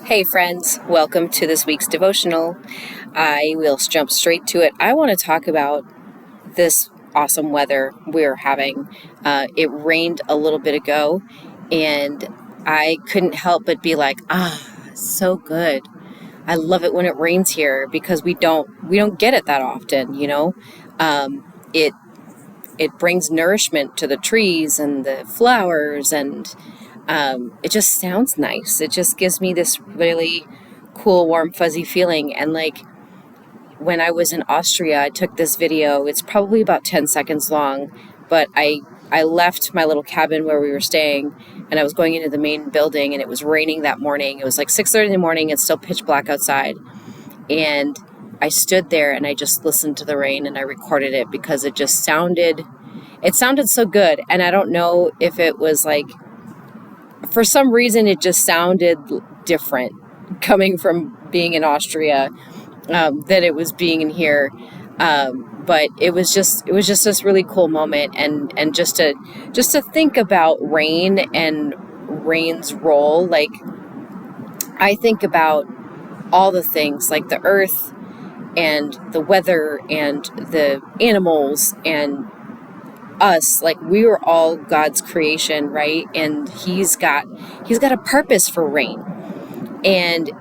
Hey friends, welcome to this week's devotional. I will jump straight to it. I want to talk about this awesome weather we're having. It rained a little bit ago and I couldn't help but be like, so good. I love it when it rains here because we don't get it that often, you know. It brings nourishment to the trees and the flowers, and it just sounds nice. It just gives me this really cool, warm, fuzzy feeling. And like when I was in Austria, I took this video. It's probably about 10 seconds long, but I left my little cabin where we were staying and I was going into the main building, and it was raining that morning. It was like 6:30 in the morning. It's still pitch black outside. And I stood there and I just listened to the rain and I recorded it because it sounded so good. And I don't know if it was like, for some reason, it just sounded different coming from being in Austria than it was being in here. But it was just this really cool moment, and just to think about rain and rain's role. Like, I think about all the things like the earth and the weather and the animals and us. Like, we were all God's creation, right? And he's got a purpose for rain. And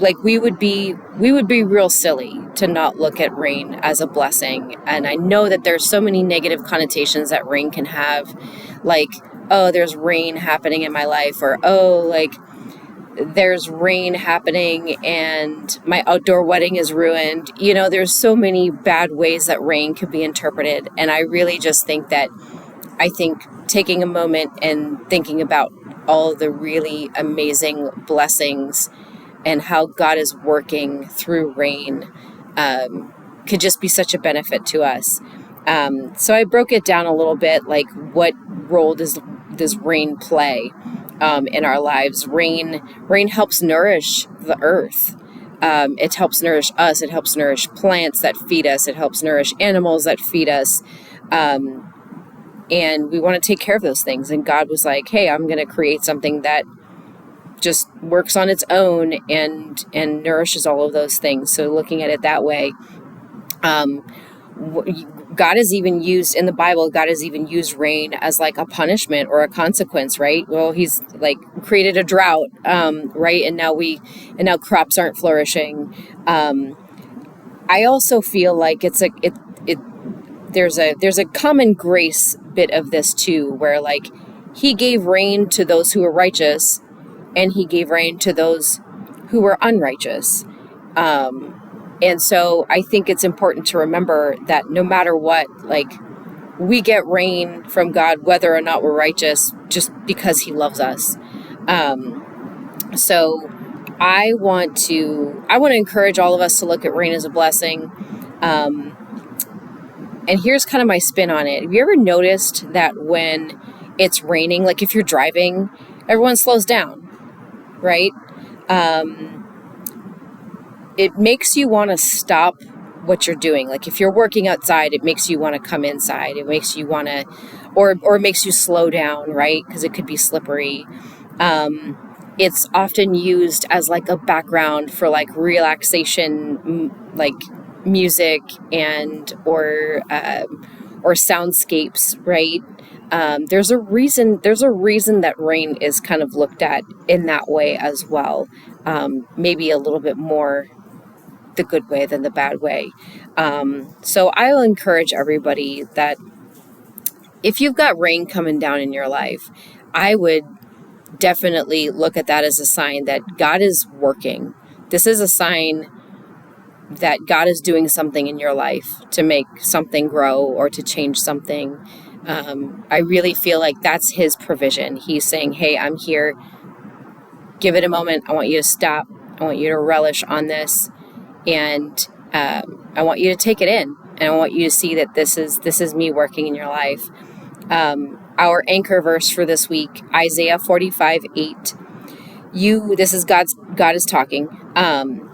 like we would be real silly to not look at rain as a blessing. And I know that there's so many negative connotations that rain can have, like, oh, there's rain happening in my life, or oh, like there's rain happening and my outdoor wedding is ruined. You know, there's so many bad ways that rain could be interpreted. And I really just think taking a moment and thinking about all the really amazing blessings and how God is working through rain could just be such a benefit to us. So I broke it down a little bit, like what role does rain play in our lives? Rain helps nourish the earth. It helps nourish us. It helps nourish plants that feed us. It helps nourish animals that feed us. And we want to take care of those things. And God was like, hey, I'm going to create something that just works on its own and nourishes all of those things. So looking at it that way, God has even used in the Bible, God has even used rain as like a punishment or a consequence, right? Well, he's like created a drought, right? And now crops aren't flourishing. I also feel like there's a common grace bit of this too, where like he gave rain to those who were righteous and he gave rain to those who were unrighteous. And so I think it's important to remember that no matter what, like, we get rain from God, whether or not we're righteous, just because he loves us. So I want to encourage all of us to look at rain as a blessing. And here's kind of my spin on it. Have you ever noticed that when it's raining, like if you're driving, everyone slows down, right? It makes you want to stop what you're doing. Like if you're working outside, it makes you want to come inside. It makes you want to, or it makes you slow down, right? Because it could be slippery. It's often used as like a background for like relaxation, like music or soundscapes, right? There's a reason that rain is kind of looked at in that way as well. Maybe a little bit more the good way than the bad way. So I will encourage everybody that if you've got rain coming down in your life, I would definitely look at that as a sign that God is working. This is a sign that God is doing something in your life to make something grow or to change something. I really feel like that's his provision. He's saying, hey, I'm here. Give it a moment. I want you to stop. I want you to relish on this. And I want you to take it in. And I want you to see that this is me working in your life. Our anchor verse for this week, Isaiah 45:8. This is God is talking.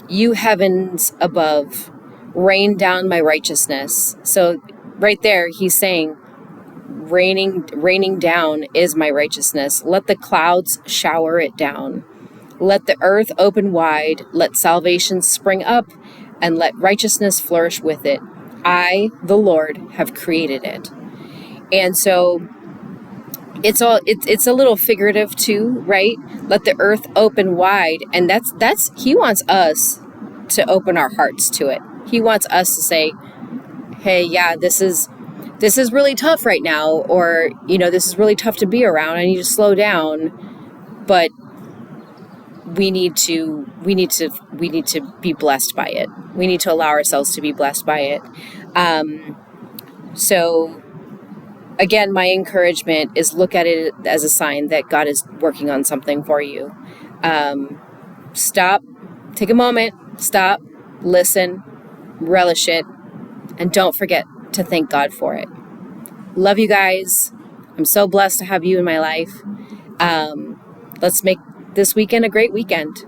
You heavens above, rain down my righteousness. So right there, he's saying, raining down is my righteousness. Let the clouds shower it down. Let the earth open wide, let salvation spring up, and let righteousness flourish with it. I, the Lord, have created it. And so it's a little figurative too, right? Let the earth open wide. And that's he wants us to open our hearts to it. He wants us to say, hey, yeah, this is really tough right now, or, this is really tough to be around. I need to slow down, but we need to be blessed by it. We need to allow ourselves to be blessed by it. So again, my encouragement is look at it as a sign that God is working on something for you. Stop, take a moment, stop, listen, relish it, and don't forget to thank God for it. Love you guys. I'm so blessed to have you in my life. Let's make this weekend a great weekend.